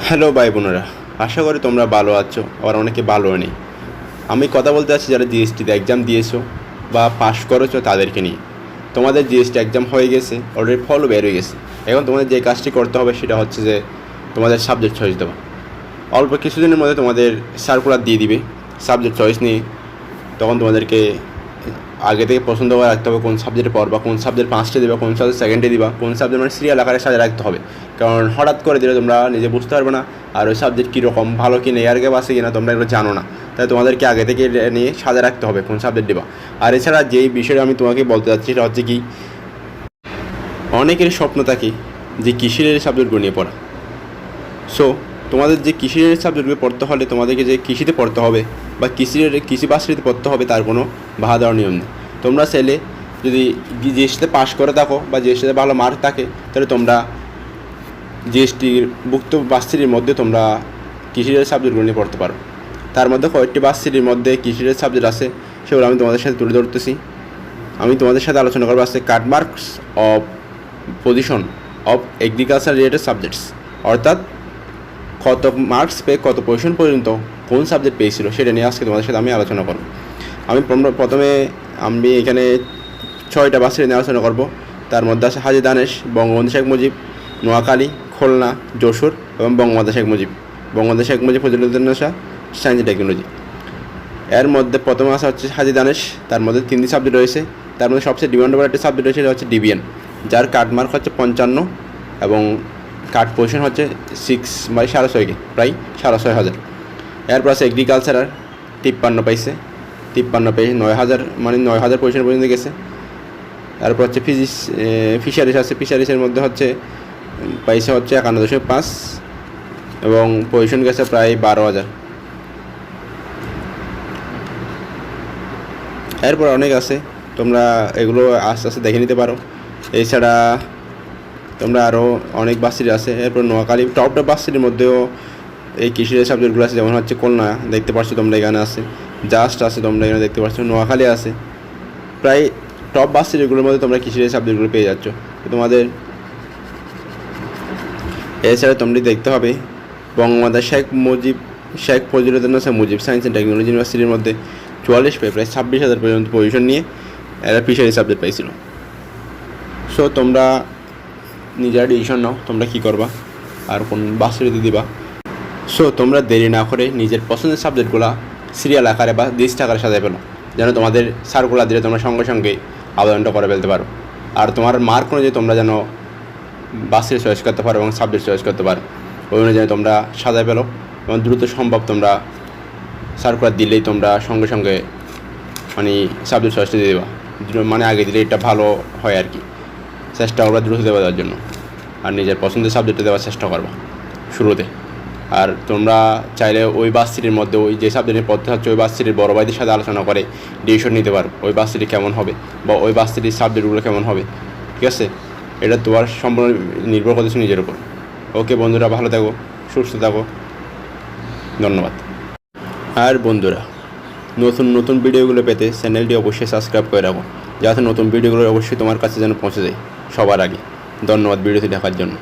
Hello ভাই বোনেরা, আশা করি তোমরা ভালো আছো, আবার অনেকে ভালো নেই। আমি কথা বলতে চাচ্ছি যারা জিএসটিতে এক্সাম দিয়েছো বা পাশ করেছো তাদেরকে নিয়ে। তোমাদের জিএসটি এক্সাম হয়ে গেছে, অলরেডি ফলও বের হয়ে গেছে। এখন তোমাদের যে কাজটি করতে হবে সেটা হচ্ছে যে তোমাদের সাবজেক্ট চয়েস দেওয়া। অল্প কিছুদিনের মধ্যে তোমাদের সার্কুলার দিয়ে দিবে সাবজেক্ট চয়েস নিয়ে। তখন তোমাদেরকে আগে থেকে পছন্দ করে রাখতে হবে কোন সাবজেক্টে পড়বা, কোন সাবজেক্ট ফার্স্টে দিবা, কোন সাবজেক্ট সেকেন্ডে দিবা, কোন সাবজেক্ট মানে সিরিয়াল আকারে সাজা রাখতে হবে। কারণ হঠাৎ করে দিলে তোমরা নিজে বুঝতে পারবে না আর ওই সাবজেক্ট কীরকম, ভালো কি নেই, আর কে বাসে কিনা তোমরা এগুলো জানো না। তাই তোমাদেরকে আগে থেকে নিয়ে সাজা রাখতে হবে কোন সাবজেক্ট দিবা। আর এছাড়া যেই বিষয়টা আমি তোমাকে বলতে চাচ্ছি সেটা হচ্ছে কি, অনেকের স্বপ্ন থাকে যে কৃষির সাবজেক্টগুলো নিয়ে পড়া। সো তোমাদের যে কৃষির সাবজেক্টগুলো পড়তে হলে তোমাদেরকে যে কৃষিতে পড়তে হবে বা কৃষি বাসটিতে পড়তে হবে তার কোনো বাধা দেওয়ার নিয়ম নেই। তোমরা ছেলে যদি জিএসটিতে পাশ করে থাকো বা জিএসটিতে ভালো মার্ক থাকে তাহলে তোমরা জিএসটির ভুক্ত বাসটির মধ্যে তোমরা কৃষির সাবজেক্টগুলো নিয়ে পড়তে পারো। তার মধ্যে কয়েকটি বাসটির মধ্যে কৃষির সাবজেক্ট আছে, সেগুলো আমি তোমাদের সাথে তুলে ধরতেছি। আমি তোমাদের সাথে আলোচনা করবো আছে কাট marks of position of agriculture related subjects, অর্থাৎ কত মার্কস পেয়ে কত পজিশন পর্যন্ত কোন সাবজেক্ট পেয়েছিল সেটা নিয়ে আজকে তোমাদের সাথে আমি আলোচনা করব। আমি প্রথমে আমি এখানে 6টা বাসের নিয়ে আলোচনা করব। তার মধ্যে আছে হাজী দানেশ, বঙ্গবন্ধু শেখ মুজিব, নোয়াখালী, খুলনা, যশোর এবং Bangabandhu Sheikh Mujib, Fazluddin science and technology. এর মধ্যে প্রথমে আসা হচ্ছে হাজী দানেশ, তার মধ্যে 3টি সাবজেক্ট রয়েছে। তার মধ্যে সবচেয়ে ডিমান্ডেবল একটি সাবজেক্ট রয়েছে, সেটা হচ্ছে ডিবিএন, যার কাট মার্ক হচ্ছে 55 এবং কাট পজিশন হচ্ছে 6/6.5 প্রায় 6,500। এরপর আছে এগ্রিকালচারার, 53 পাইছে, 53 পেয়ে 9,000 মানে 9,000 পজিশন পর্যন্ত গেছে। তারপর হচ্ছে ফিশারিজ আছে, ফিশারিজের মধ্যে হচ্ছে পাইছে হচ্ছে 51.5 এবং পজিশন গেছে প্রায় 12,000। এরপর অনেক আছে, তোমরা এগুলো আস্তে আস্তে দেখে নিতে পারো। এছাড়া তোমরা আরও অনেক বাসির আছে। এরপর নোয়াখালী টপ বাসির মধ্যেও এই কৃষির সাবজেক্টগুলো আছে, যেমন হচ্ছে খুলনা দেখতে পাচ্ছ তোমরা এখানে আছে, জাস্ট আছে তোমরা এখানে দেখতে পাচ্ছ, নোয়াখালী আছে। প্রায় টপ বাসিরগুলোর মধ্যে তোমরা কৃষির সাবজেক্টগুলো পেয়ে যাচ্ছ। তোমাদের এছাড়া তোমরা দেখতে হবে Bangabandhu Sheikh Fazluddin Mujib science and technology ইউনিভার্সিটির মধ্যে 44 পেয়ে প্রায় 26,000 পর্যন্ত পজিশন নিয়ে এরা ফিশারি সাবজেক্ট পাইছিল। সো তোমরা নিজেরা ডিসিশন নাও তোমরা কী করবা আর কোন বাসটিতে দিবা। সো তোমরা দেরি না করে নিজের পছন্দের সাবজেক্টগুলো সিরিয়াল আকারে বা লিস্ট আকারে সাজায় ফেলো, যেন তোমাদের সার্কুলার দিলে তোমরা সঙ্গে সঙ্গে আবেদনটা করে ফেলতে পারো। আর তোমার মার্ক অনুযায়ী তোমরা যেন বাসের চয়েস করতে পারো এবং সাবজেক্ট চয়েস করতে পারো, ওই অনুযায়ী তোমরা সাজায় ফেলো এবং দ্রুত সম্ভব তোমরা সার্কুলার দিলেই তোমরা সঙ্গে সঙ্গে মানে সাবজেক্ট চয়েসটা দিয়ে দেবা। মানে আগে দিলে এটা ভালো হয় আর কি, চেষ্টা করবা দ্রুত দেওয়ার জন্য। আর নিজের পছন্দের সাবজেক্টে দেওয়ার চেষ্টা করবা শুরুতে। আর তোমরা চাইলে ওই বাসটির মধ্যে ওই যে সাবজেক্টের পড়তে হচ্ছে ওই বাসটির বড় ভাইদের সাথে আলোচনা করে ডিসিশন নিতে পারো ওই বাসটি কেমন হবে বা ওই বাসটির সাবজেক্টগুলো কেমন হবে। ঠিক আছে, এটা তোমার সম্পূর্ণ নির্ভর করতেছে নিজের উপর। ওকে বন্ধুরা, ভালো থাকো, সুস্থ থাকো, ধন্যবাদ। আর বন্ধুরা, নতুন নতুন ভিডিওগুলো পেতে চ্যানেলটি অবশ্যই সাবস্ক্রাইব করে রাখো, যাতে নতুন ভিডিওগুলো অবশ্যই তোমার কাছে যেন পৌঁছে যায় সবার আগে। ধন্যবাদ ভিডিওটি দেখার জন্য।